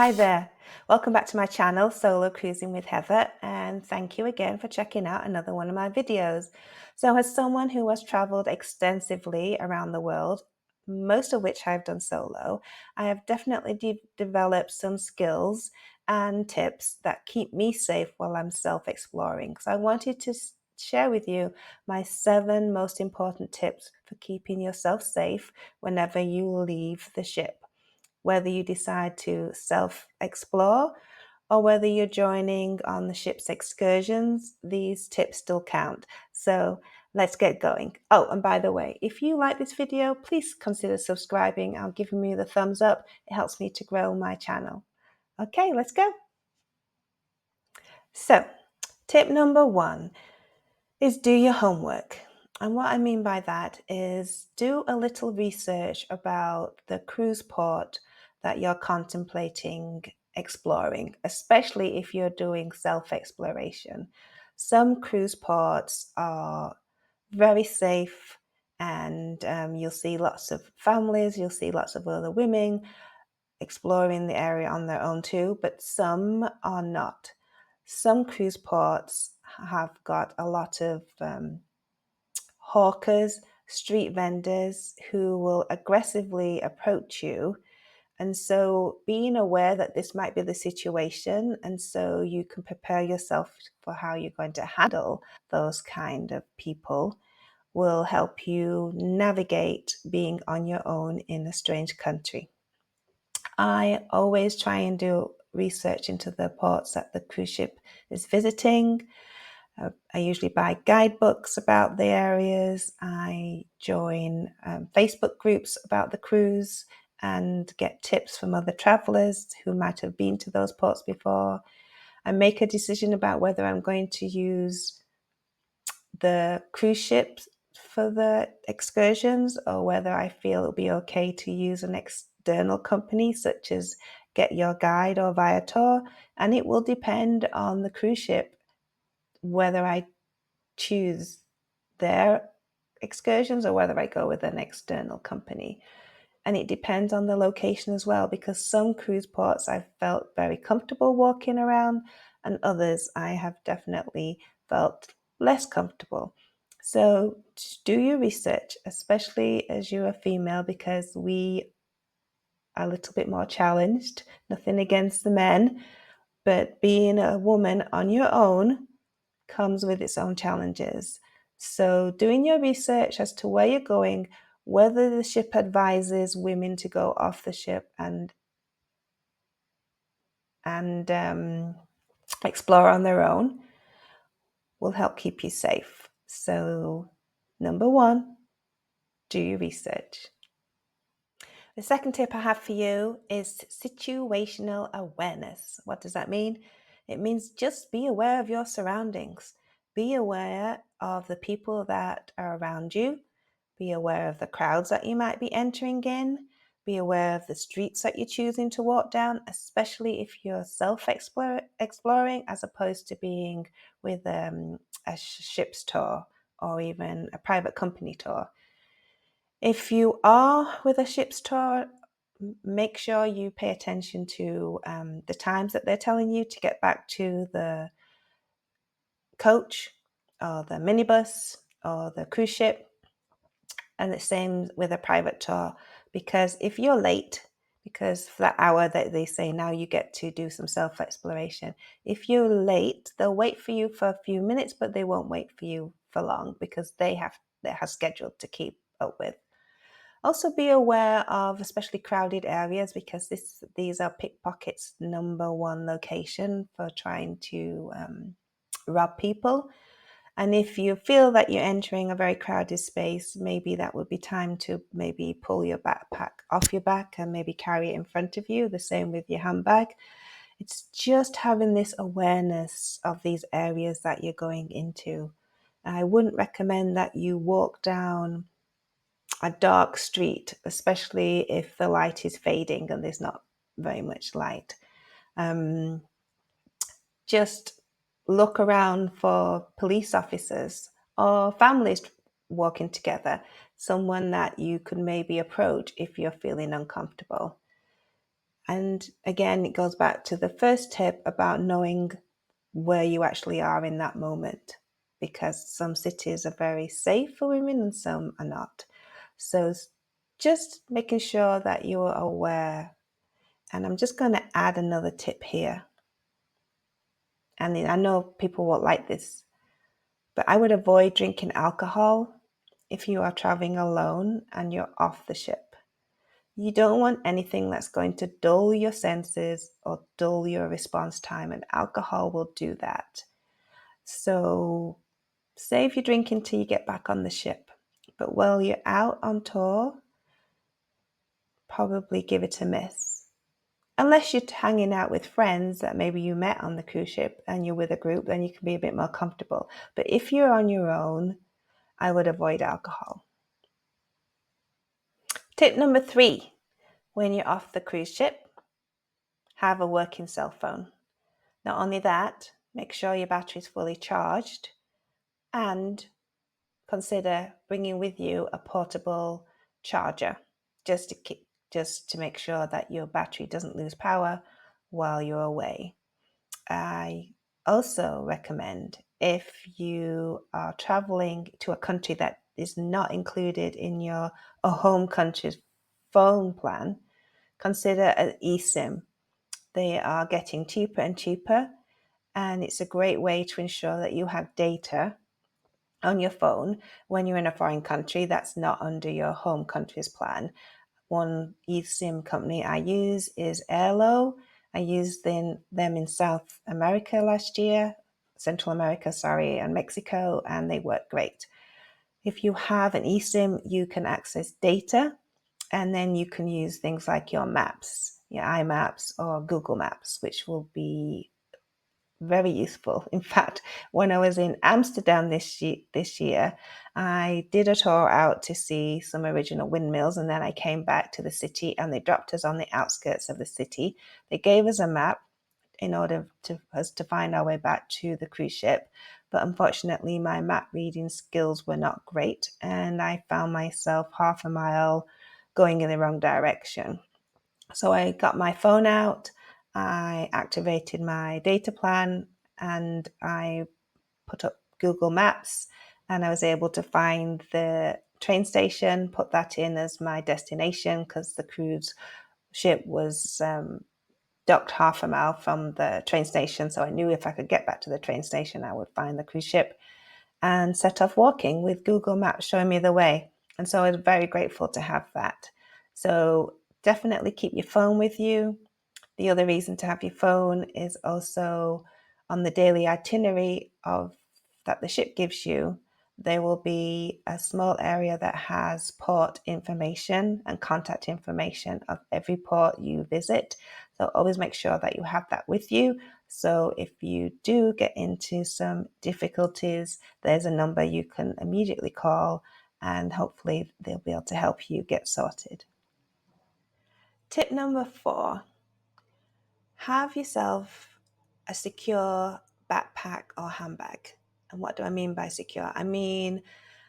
Hi there. Welcome back to my channel, Solo Cruising with Heather, and thank you again for checking out another one of my videos. So as someone who has traveled extensively around the world, most of which I've done solo, I have definitely developed some skills and tips that keep me safe while I'm self-exploring. So I wanted to share with you my 7 most important tips for keeping yourself safe whenever you leave the ship. Whether you decide to self-explore or whether you're joining on the ship's excursions, these tips still count. So let's get going. Oh, and by the way, if you like this video, please consider subscribing and giving me the thumbs up. It helps me to grow my channel. Okay, let's go. So, tip number 1 is do your homework. And what I mean by that is do a little research about the cruise port that you're contemplating exploring, especially if you're doing self-exploration. Some cruise ports are very safe, and you'll see lots of families, you'll see lots of other women exploring the area on their own too, but some are not. Some cruise ports have got a lot of hawkers, street vendors who will aggressively approach you. And so being aware that this might be the situation, and so you can prepare yourself for how you're going to handle those kind of people, will help you navigate being on your own in a strange country. I always try and do research into the ports that the cruise ship is visiting. I usually buy guidebooks about the areas. I join Facebook groups about the cruise and get tips from other travelers who might have been to those ports before. I make a decision about whether I'm going to use the cruise ships for the excursions or whether I feel it'll be okay to use an external company such as Get Your Guide or Viator, and it will depend on the cruise ship whether I choose their excursions or whether I go with an external company. And it depends on the location as well, because some cruise ports I've felt very comfortable walking around and others I have definitely felt less comfortable. So do your research, especially as you're a female, because we are a little bit more challenged. Nothing against the men, but being a woman on your own comes with its own challenges. So doing your research as to where you're going, whether the ship advises women to go off the ship and explore on their own will help keep you safe. So number 1, do your research. The second tip I have for you is situational awareness. What does that mean? It means just be aware of your surroundings. Be aware of the people that are around you. Be aware of the crowds that you might be entering in. Be aware of the streets that you're choosing to walk down, especially if you're self-exploring as opposed to being with a ship's tour or even a private company tour. If you are with a ship's tour, make sure you pay attention to the times that they're telling you to get back to the coach or the minibus or the cruise ship. And the same with a private tour, because if you're late, because for that hour that they say now you get to do some self-exploration, if you're late, they'll wait for you for a few minutes, but they won't wait for you for long because they have scheduled to keep up with. Also be aware of especially crowded areas, because these are pickpockets' number 1 location for trying to rob people. And if you feel that you're entering a very crowded space, maybe that would be time to maybe pull your backpack off your back and maybe carry it in front of you. The same with your handbag. It's just having this awareness of these areas that you're going into. I wouldn't recommend that you walk down a dark street, especially if the light is fading and there's not very much light. Just look around for police officers or families walking together, someone that you could maybe approach if you're feeling uncomfortable. And again, it goes back to the first tip about knowing where you actually are in that moment, because some cities are very safe for women and some are not. So just making sure that you are aware. And I'm just going to add another tip here. And I know people won't like this, but I would avoid drinking alcohol if you are traveling alone and you're off the ship. You don't want anything that's going to dull your senses or dull your response time, and alcohol will do that. So save your drinking till you get back on the ship. But while you're out on tour, probably give it a miss. Unless you're hanging out with friends that maybe you met on the cruise ship and you're with a group, then you can be a bit more comfortable. But if you're on your own, I would avoid alcohol. Tip number 3, when you're off the cruise ship, have a working cell phone. Not only that, make sure your battery is fully charged, and consider bringing with you a portable charger just to make sure that your battery doesn't lose power while you're away. I also recommend, if you are traveling to a country that is not included in your home country's phone plan, consider an eSIM. They are getting cheaper and cheaper, and it's a great way to ensure that you have data on your phone when you're in a foreign country that's not under your home country's plan. One eSIM company I use is Airlo. I used them in South America last year, Central America, and Mexico, and they work great. If you have an eSIM, you can access data, and then you can use things like your maps, your iMaps or Google Maps, which will be very useful. In fact, when I was in Amsterdam this year, I did a tour out to see some original windmills, and then I came back to the city and they dropped us on the outskirts of the city. They gave us a map in order for us to find our way back to the cruise ship. But unfortunately, my map reading skills were not great, and I found myself half a mile going in the wrong direction. So I got my phone out, I activated my data plan, and I put up Google Maps, and I was able to find the train station, put that in as my destination because the cruise ship was docked half a mile from the train station. So I knew if I could get back to the train station, I would find the cruise ship, and set off walking with Google Maps showing me the way. And so I was very grateful to have that. So definitely keep your phone with you. The other reason to have your phone is also on the daily itinerary that the ship gives you. There will be a small area that has port information and contact information of every port you visit. So always make sure that you have that with you. So if you do get into some difficulties, there's a number you can immediately call, and hopefully they'll be able to help you get sorted. Tip number 4, have yourself a secure backpack or handbag. And what do I mean by secure? I mean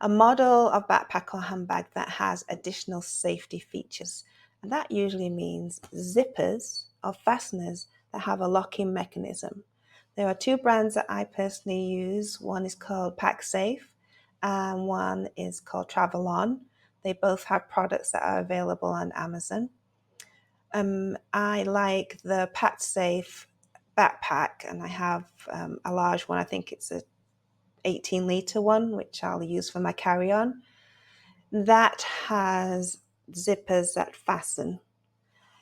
a model of backpack or handbag that has additional safety features. And that usually means zippers or fasteners that have a locking mechanism. There are 2 brands that I personally use. One is called PackSafe and one is called Travel On. They both have products that are available on Amazon. I like the PackSafe backpack, and I have a large one. I think it's a 18-litre one, which I'll use for my carry-on. That has zippers that fasten.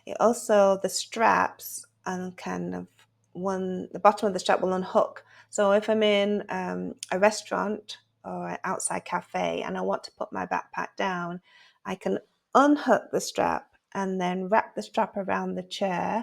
It also, the straps and the bottom of the strap will unhook. So if I'm in a restaurant or an outside cafe and I want to put my backpack down, I can unhook the strap and then wrap the strap around the chair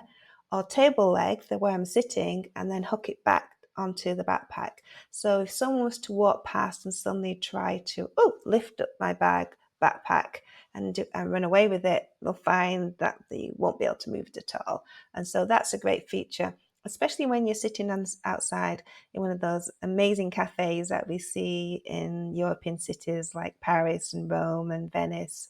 or table leg, where I'm sitting, and then hook it back onto the backpack. So if someone was to walk past and suddenly try to lift up my backpack and run away with it, they'll find that they won't be able to move it at all. And so that's a great feature, especially when you're sitting outside in one of those amazing cafes that we see in European cities like Paris and Rome and Venice.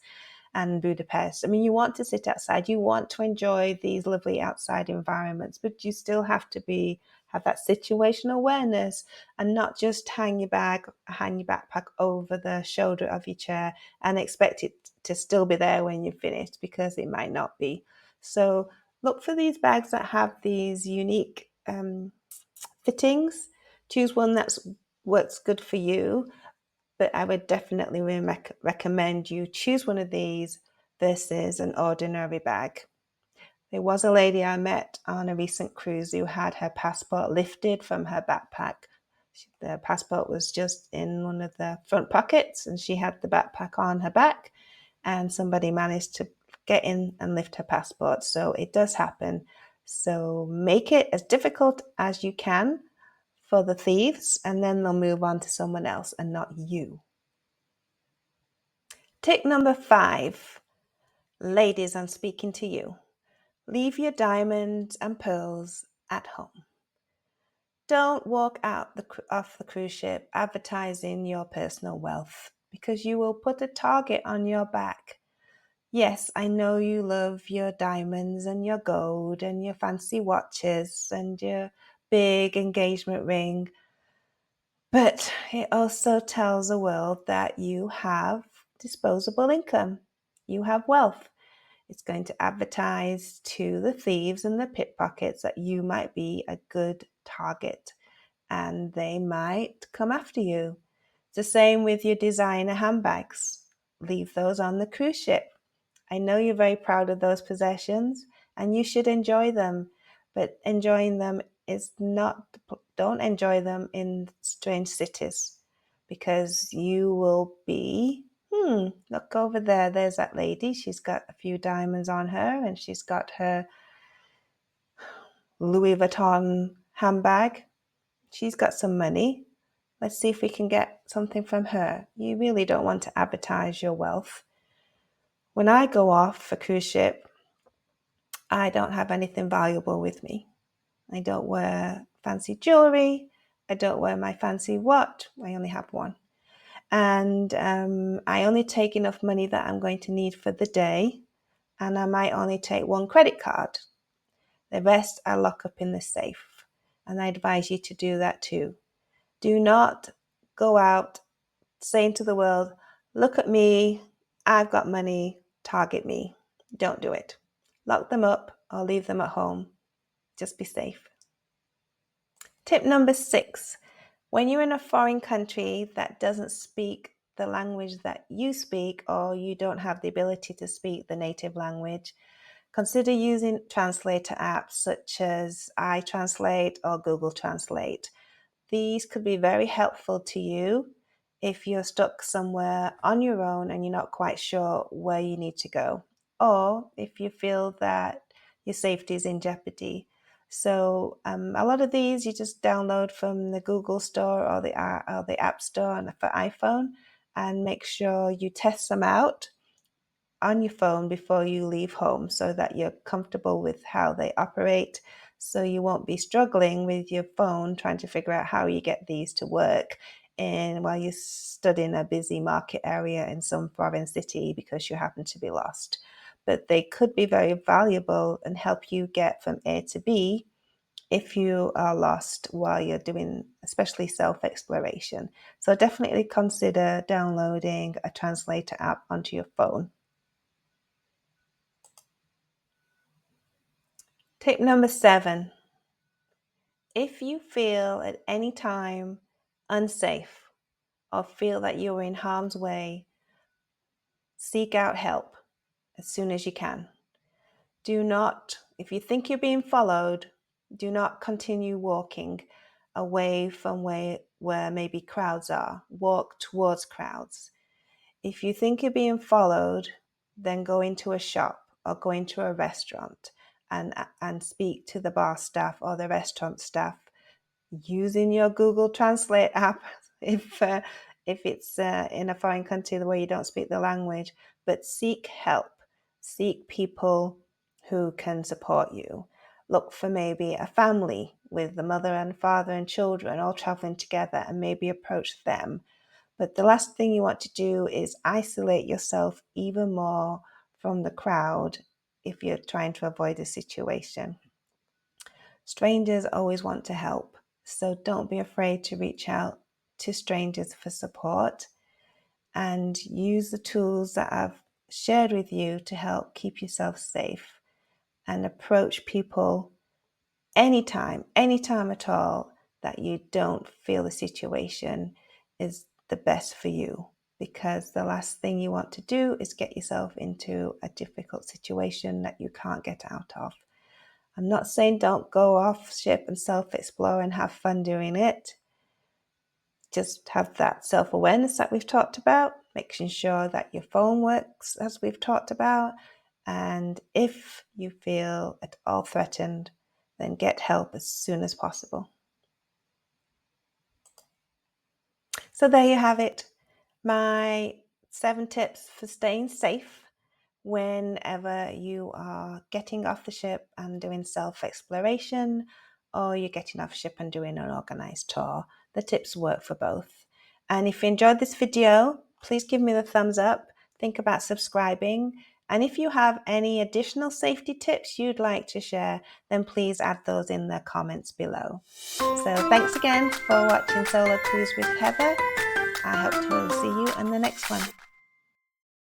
and Budapest. I mean, you want to sit outside, you want to enjoy these lovely outside environments, but you still have to have that situational awareness and not just hang your backpack over the shoulder of your chair and expect it to still be there when you're finished, because it might not be. So look for these bags that have these unique fittings. Choose one that works good for you, but I would definitely recommend you choose one of these versus an ordinary bag. There was a lady I met on a recent cruise who had her passport lifted from her backpack. The passport was just in one of the front pockets, and she had the backpack on her back, and somebody managed to get in and lift her passport. So it does happen. So make it as difficult as you can for the thieves, and then they'll move on to someone else and not you. Tip number 5. Ladies, I'm speaking to you. Leave your diamonds and pearls at home. Don't walk out off the cruise ship advertising your personal wealth, because you will put a target on your back. Yes, I know you love your diamonds and your gold and your fancy watches and your big engagement ring, but it also tells the world that you have disposable income. You have wealth. It's going to advertise to the thieves and the pickpockets that you might be a good target and they might come after you. It's the same with your designer handbags. Leave those on the cruise ship. I know you're very proud of those possessions and you should enjoy them, but enjoying them is not, don't enjoy them in strange cities, because you will be, look over there, there's that lady, she's got a few diamonds on her and she's got her Louis Vuitton handbag. She's got some money. Let's see if we can get something from her. You really don't want to advertise your wealth. When I go off a cruise ship, I don't have anything valuable with me. I don't wear fancy jewelry. I don't wear my fancy watch. I only have one. And I only take enough money that I'm going to need for the day. And I might only take one credit card. The rest I lock up in the safe. And I advise you to do that too. Do not go out saying to the world, look at me, I've got money, target me. Don't do it. Lock them up or leave them at home. Just be safe. Tip number 6. When you're in a foreign country that doesn't speak the language that you speak, or you don't have the ability to speak the native language, consider using translator apps such as iTranslate or Google Translate. These could be very helpful to you if you're stuck somewhere on your own and you're not quite sure where you need to go, or if you feel that your safety is in jeopardy. So a lot of these you just download from the Google Store or the App Store for iPhone, and make sure you test them out on your phone before you leave home so that you're comfortable with how they operate, so you won't be struggling with your phone trying to figure out how you get these to work and while you're stood in a busy market area in some foreign city because you happen to be lost. But they could be very valuable and help you get from A to B if you are lost while you're doing especially self-exploration. So definitely consider downloading a translator app onto your phone. Tip number 7. If you feel at any time unsafe or feel that you're in harm's way, seek out help as soon as you can. Do not, if you think you're being followed, do not continue walking away from where maybe crowds are. Walk towards crowds. If you think you're being followed, then go into a shop or go into a restaurant and speak to the bar staff or the restaurant staff using your Google Translate app if it's in a foreign country where you don't speak the language. But seek help. Seek people who can support you. Look for maybe a family with the mother and father and children all traveling together, and maybe approach them. But the last thing you want to do is isolate yourself even more from the crowd if you're trying to avoid a situation. Strangers always want to help, so don't be afraid to reach out to strangers for support, and use the tools that I've shared with you to help keep yourself safe, and approach people anytime at all that you don't feel the situation is the best for you, because the last thing you want to do is get yourself into a difficult situation that you can't get out of. I'm not saying don't go off ship and self-explore and have fun doing it. Just have that self-awareness that we've talked about, making sure that your phone works as we've talked about. And if you feel at all threatened, then get help as soon as possible. So there you have it, my 7 tips for staying safe whenever you are getting off the ship and doing self-exploration, or you're getting off ship and doing an organized tour. The tips work for both. And if you enjoyed this video, please give me the thumbs up. Think about subscribing. And if you have any additional safety tips you'd like to share, then please add those in the comments below. So thanks again for watching Solo Cruise with Heather. I hope to see you in the next one.